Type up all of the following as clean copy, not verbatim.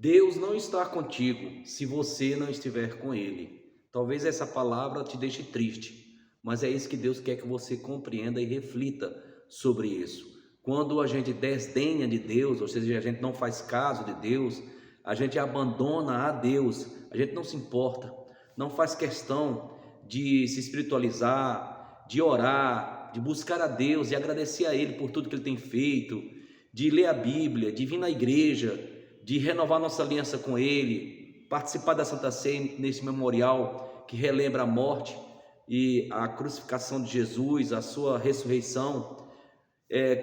Deus não está contigo se você não estiver com Ele. Talvez essa palavra te deixe triste, mas é isso que Deus quer que você compreenda e reflita sobre isso. Quando a gente desdenha de Deus, ou seja, a gente não faz caso de Deus, a gente abandona a Deus, a gente não se importa, não faz questão de se espiritualizar, de orar, de buscar a Deus e agradecer a Ele por tudo que Ele tem feito, de ler a Bíblia, de vir na igreja, de renovar nossa aliança com Ele, participar da Santa Ceia nesse memorial que relembra a morte e a crucificação de Jesus, a sua ressurreição.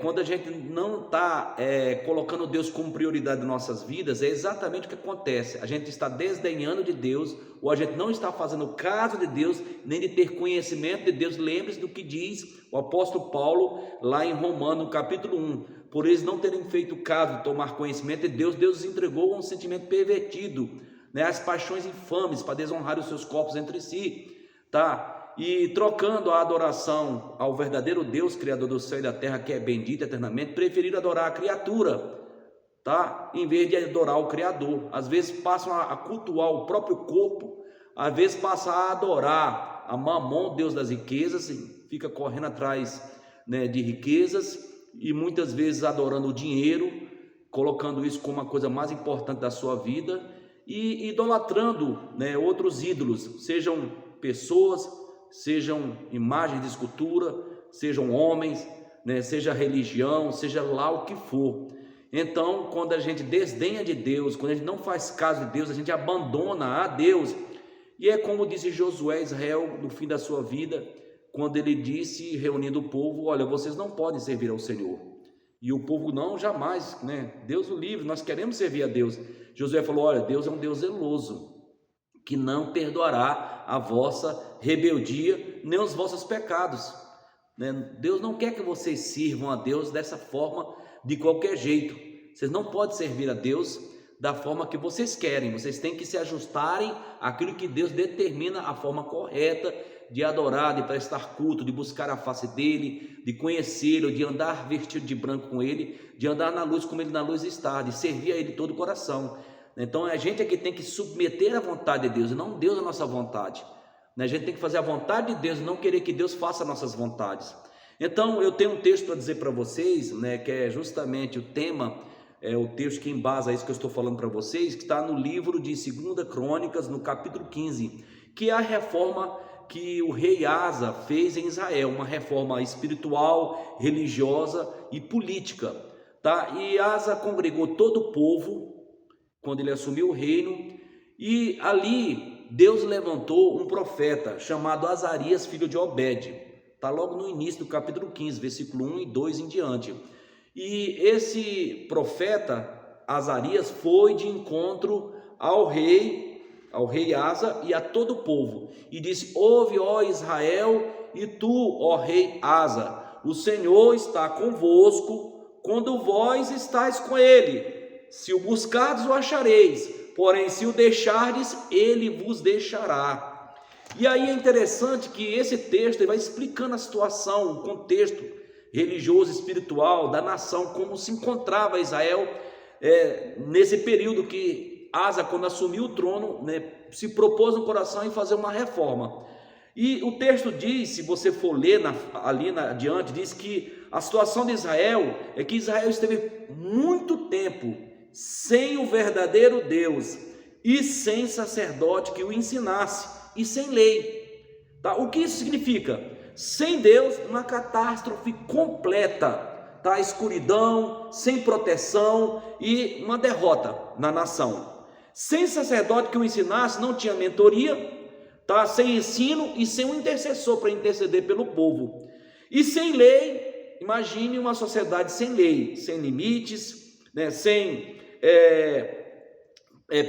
Quando a gente não está colocando Deus como prioridade em nossas vidas, é exatamente o que acontece. A gente está desdenhando de Deus, ou a gente não está fazendo caso de Deus, nem de ter conhecimento de Deus. Lembre-se do que diz o apóstolo Paulo lá em Romanos, capítulo 1. Por eles não terem feito caso de tomar conhecimento de Deus, Deus os entregou a um sentimento pervertido, né, as paixões infames para desonrar os seus corpos entre si, tá? E trocando a adoração ao verdadeiro Deus, Criador do céu e da terra, que é bendito eternamente, preferiram adorar a criatura, tá? Em vez de adorar o Criador. Às vezes passam a cultuar o próprio corpo, às vezes passam a adorar a Mamon, Deus das riquezas, fica correndo atrás, né, de riquezas, e muitas vezes adorando o dinheiro, colocando isso como a coisa mais importante da sua vida, e idolatrando, né, outros ídolos, sejam pessoas, sejam imagens de escultura, sejam homens, né, seja religião, seja lá o que for. Então, quando a gente desdenha de Deus, quando a gente não faz caso de Deus, a gente abandona a Deus. E é como disse Josué a Israel no fim da sua vida, quando ele disse, reunindo o povo: olha, vocês não podem servir ao Senhor. E o povo: não, jamais, né? Deus o livre, nós queremos servir a Deus. Josué falou: olha, Deus é um Deus zeloso, que não perdoará a vossa rebeldia, nem os vossos pecados, né? Deus não quer que vocês sirvam a Deus dessa forma, de qualquer jeito. Vocês não podem servir a Deus da forma que vocês querem. Vocês têm que se ajustarem àquilo que Deus determina, a forma correta de adorar, de prestar culto, de buscar a face dele, de conhecê-lo, de andar vestido de branco com ele, de andar na luz como ele na luz está, de servir a ele de todo o coração. Então a gente é que tem que submeter a vontade de Deus, e não Deus a nossa vontade. A gente tem que fazer a vontade de Deus e não querer que Deus faça nossas vontades. Então eu tenho um texto para dizer para vocês, né, que é justamente o tema, o texto que embasa isso que eu estou falando para vocês, que está no livro de 2 Crônicas, no capítulo 15, que é a reforma que o rei Asa fez em Israel, uma reforma espiritual, religiosa e política, tá? E Asa congregou todo o povo quando ele assumiu o reino, e ali Deus levantou um profeta chamado Azarias, filho de Obed. Está logo no início do capítulo 15, versículo 1 e 2 em diante. E esse profeta Azarias foi de encontro ao rei Asa e a todo o povo, e disse: ouve, ó Israel, e tu, ó rei Asa, o Senhor está convosco quando vós estáis com ele. Se o buscardes, o achareis, porém se o deixardes, ele vos deixará. E aí é interessante que esse texto vai explicando a situação, o contexto religioso, espiritual da nação, como se encontrava Israel nesse período que Asa, quando assumiu o trono, né, se propôs no coração em fazer uma reforma. E o texto diz, se você for ler adiante, diz que a situação de Israel é que Israel esteve muito tempo sem o verdadeiro Deus e sem sacerdote que o ensinasse, e sem lei, tá? O que isso significa? Sem Deus, uma catástrofe completa, tá? Escuridão, sem proteção e uma derrota na nação. Sem sacerdote que o ensinasse, não tinha mentoria, tá? Sem ensino e sem um intercessor para interceder pelo povo. E sem lei, imagine uma sociedade sem lei, sem limites, né? Sem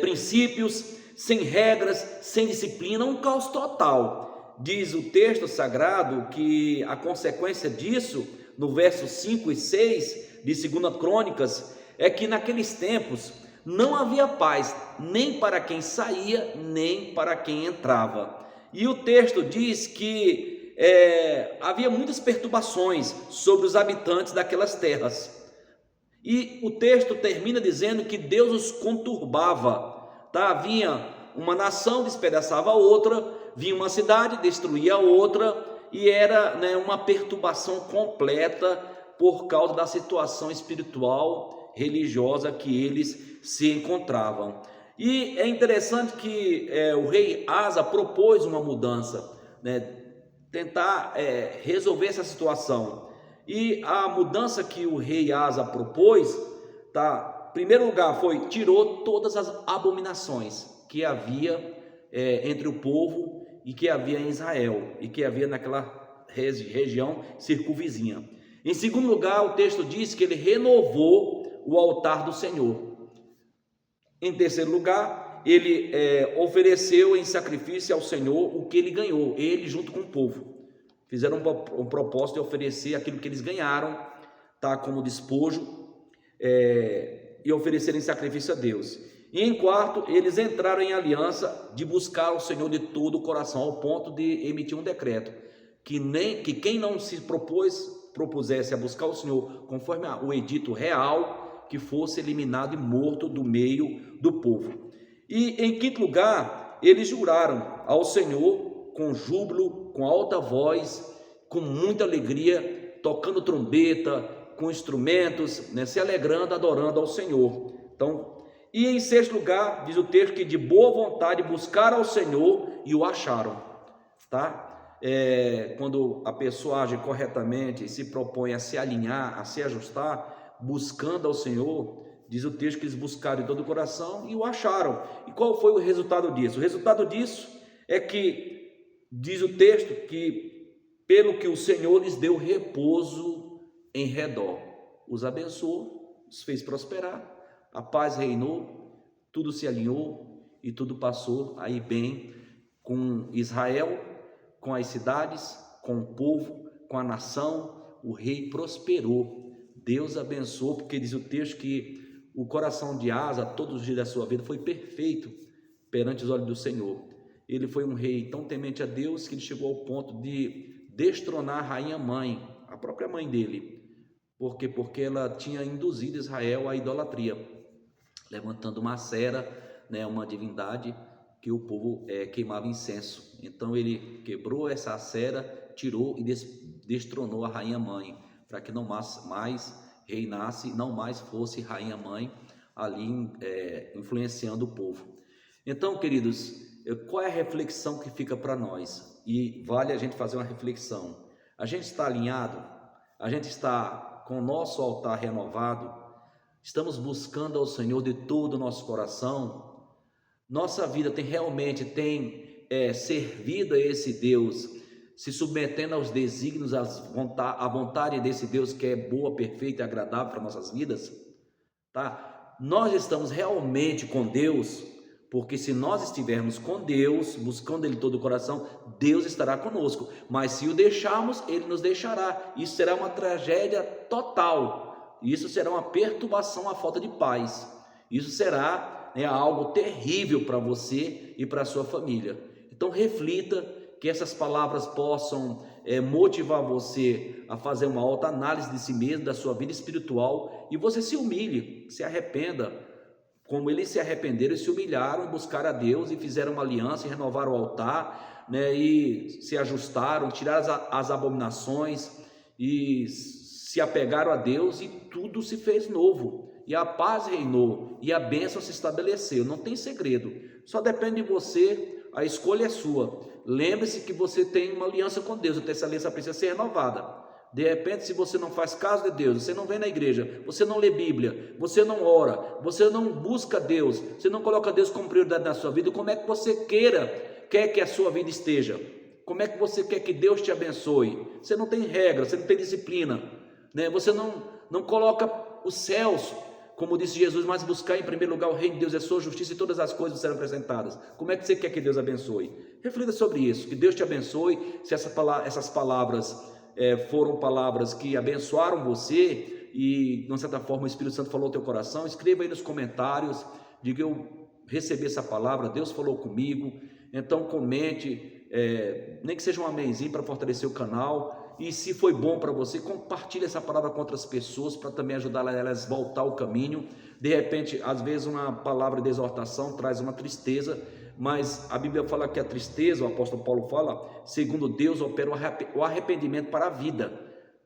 princípios, sem regras, sem disciplina, um caos total. Diz o texto sagrado que a consequência disso, no verso 5 e 6 de 2 Crônicas, é que naqueles tempos não havia paz, nem para quem saía, nem para quem entrava. E o texto diz que havia muitas perturbações sobre os habitantes daquelas terras. E o texto termina dizendo que Deus os conturbava, tá? Vinha uma nação, despedaçava a outra, vinha uma cidade, destruía a outra, e era, né, uma perturbação completa por causa da situação espiritual, religiosa que eles se encontravam. E é interessante que o rei Asa propôs uma mudança, né, tentar resolver essa situação. E a mudança que o rei Asa propôs, tá? Em primeiro lugar, tirou todas as abominações que havia entre o povo e que havia em Israel e que havia naquela região circunvizinha. Em segundo lugar, o texto diz que ele renovou o altar do Senhor. Em terceiro lugar, ele ofereceu em sacrifício ao Senhor o que ele ganhou, ele junto com o povo. Fizeram um propósito de oferecer aquilo que eles ganharam, tá, como despojo, e oferecer em sacrifício a Deus. E em quarto, eles entraram em aliança de buscar o Senhor de todo o coração, ao ponto de emitir um decreto, que quem não se propusesse a buscar o Senhor, conforme o edito real, que fosse eliminado e morto do meio do povo. E em quinto lugar, eles juraram ao Senhor com júbilo, com alta voz, com muita alegria, tocando trombeta, com instrumentos, né, se alegrando, adorando ao Senhor. Então, e em sexto lugar, diz o texto que de boa vontade buscaram ao Senhor e o acharam, tá? Quando a pessoa age corretamente e se propõe a se alinhar, a se ajustar, buscando ao Senhor, diz o texto que eles buscaram de todo o coração e o acharam. E qual foi o resultado disso? O resultado disso é que, diz o texto, que pelo que o Senhor lhes deu repouso em redor, os abençoou, os fez prosperar, a paz reinou, tudo se alinhou e tudo passou aí bem com Israel, com as cidades, com o povo, com a nação. O rei prosperou, Deus abençoou, porque diz o texto que o coração de Asa, todos os dias da sua vida, foi perfeito perante os olhos do Senhor. Ele foi um rei tão temente a Deus que ele chegou ao ponto de destronar a rainha mãe, a própria mãe dele. Por quê? Porque ela tinha induzido Israel à idolatria, levantando uma Acera, né, uma divindade que o povo queimava incenso. Então ele quebrou essa Acera, tirou e destronou a rainha mãe, para que não mais reinasse, não mais fosse rainha mãe ali influenciando o povo. Então, queridos, qual é a reflexão que fica para nós? E vale a gente fazer uma reflexão. A gente está alinhado? A gente está com o nosso altar renovado? Estamos buscando ao Senhor de todo o nosso coração? Nossa vida realmente tem servido a esse Deus, se submetendo aos desígnios, à vontade desse Deus que é boa, perfeita e agradável para nossas vidas? Tá? Nós estamos realmente com Deus? Porque se nós estivermos com Deus, buscando Ele de todo o coração, Deus estará conosco. Mas se o deixarmos, Ele nos deixará. Isso será uma tragédia total. Isso será uma perturbação, a falta de paz. Isso será algo terrível para você e para a sua família. Então reflita, que essas palavras possam motivar você a fazer uma autoanálise de si mesmo, da sua vida espiritual, e você se humilhe, se arrependa, como eles se arrependeram e se humilharam, buscaram a Deus e fizeram uma aliança e renovaram o altar, né, e se ajustaram, tiraram as abominações e se apegaram a Deus, e tudo se fez novo, e a paz reinou, e a bênção se estabeleceu. Não tem segredo, só depende de você, a escolha é sua. Lembre-se que você tem uma aliança com Deus, então essa aliança precisa ser renovada. De repente, se você não faz caso de Deus, você não vem na igreja, você não lê Bíblia, você não ora, você não busca Deus, você não coloca Deus como prioridade na sua vida, como é que você quer que a sua vida esteja? Como é que você quer que Deus te abençoe? Você não tem regra, você não tem disciplina, né? Você não coloca os céus, como disse Jesus, mas buscar em primeiro lugar o reino de Deus e a sua justiça, e todas as coisas serão acrescentadas. Como é que você quer que Deus abençoe? Reflita sobre isso, que Deus te abençoe. Se essas palavras foram palavras que abençoaram você e de certa forma o Espírito Santo falou ao teu coração, escreva aí nos comentários, diga: eu recebi essa palavra, Deus falou comigo. Então comente, nem que seja um ameizinho para fortalecer o canal, e se foi bom para você, compartilhe essa palavra com outras pessoas para também ajudar elas a voltar ao caminho. De repente, às vezes uma palavra de exortação traz uma tristeza, mas a Bíblia fala que a tristeza, o apóstolo Paulo fala, segundo Deus opera o arrependimento para a vida,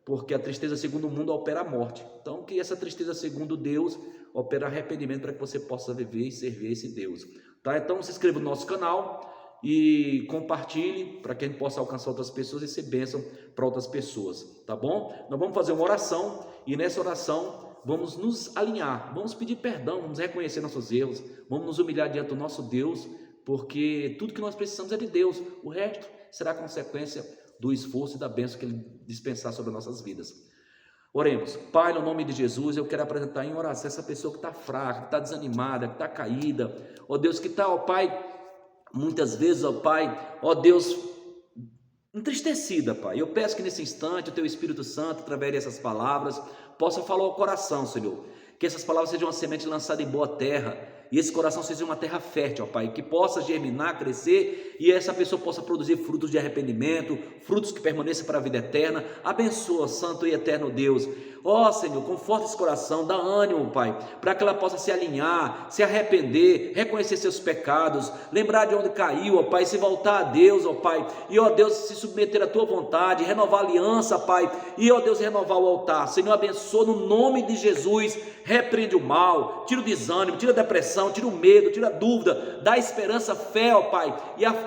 porque a tristeza segundo o mundo opera a morte. Então que essa tristeza segundo Deus opera arrependimento para que você possa viver e servir esse Deus, tá? Então se inscreva no nosso canal e compartilhe para que a gente possa alcançar outras pessoas e ser bênção para outras pessoas, tá bom? Nós vamos fazer uma oração e nessa oração vamos nos alinhar, vamos pedir perdão, vamos reconhecer nossos erros, vamos nos humilhar diante do nosso Deus, porque tudo que nós precisamos é de Deus, o resto será consequência do esforço e da bênção que Ele dispensar sobre as nossas vidas. Oremos. Pai, no nome de Jesus, eu quero apresentar em oração essa pessoa que está fraca, que está desanimada, que está caída, ó Deus, que está, ó Pai, muitas vezes, ó Pai, ó Deus, entristecida, Pai. Eu peço que nesse instante o Teu Espírito Santo, através dessas palavras, possa falar ao coração, Senhor, que essas palavras sejam uma semente lançada em boa terra, e esse coração seja uma terra fértil, ó Pai, que possa germinar, crescer, e essa pessoa possa produzir frutos de arrependimento, frutos que permaneçam para a vida eterna. Abençoa, santo e eterno Deus, ó Senhor, conforta esse coração, dá ânimo, Pai, para que ela possa se alinhar, se arrepender, reconhecer seus pecados, lembrar de onde caiu, ó Pai, se voltar a Deus, ó Pai, e ó Deus, se submeter à Tua vontade, renovar a aliança, Pai, e ó Deus, renovar o altar. Senhor, abençoa no nome de Jesus, repreende o mal, tira o desânimo, tira a depressão, tira o medo, tira a dúvida, dá esperança, fé, ó Pai,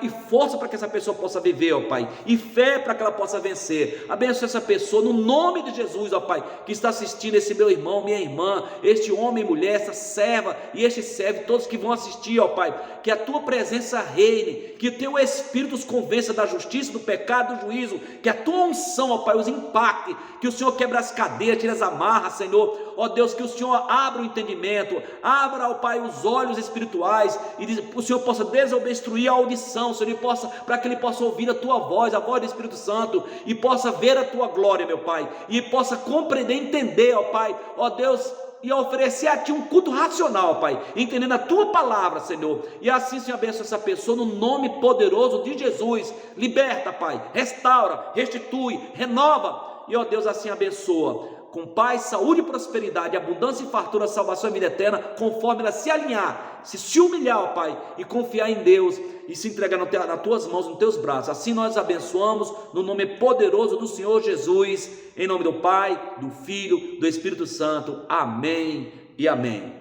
e força para que essa pessoa possa viver, ó Pai, e fé para que ela possa vencer. Abençoa essa pessoa no nome de Jesus, ó Pai, que está assistindo, esse meu irmão, minha irmã, este homem e mulher, essa serva e este servo, todos que vão assistir, ó Pai, que a Tua presença reine, que o Teu Espírito os convença da justiça, do pecado, do juízo, que a Tua unção, ó Pai, os impacte, que o Senhor quebre as cadeias, tire as amarras, Senhor, ó Deus, que o Senhor abra o entendimento, abra, ó Pai, os olhos espirituais, e o Senhor possa desobstruir a audição, Senhor, para que ele possa ouvir a Tua voz, a voz do Espírito Santo, e possa ver a Tua glória, meu Pai, e possa compreender, entender, ó Pai, ó Deus, e oferecer a Ti um culto racional, Pai, entendendo a Tua palavra, Senhor, e assim, Senhor, abençoa essa pessoa no nome poderoso de Jesus. Liberta, Pai, restaura, restitui, renova, e ó Deus, assim abençoa com paz, saúde e prosperidade, abundância e fartura, salvação e vida eterna, conforme ela se alinhar, se humilhar, ó Pai, e confiar em Deus, e se entregar nas Tuas mãos, nos Teus braços. Assim nós abençoamos, no nome poderoso do Senhor Jesus, em nome do Pai, do Filho, do Espírito Santo, amém e amém.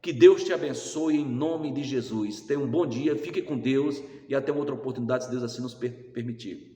Que Deus te abençoe em nome de Jesus. Tenha um bom dia, fique com Deus, e até outra oportunidade, se Deus assim nos permitir.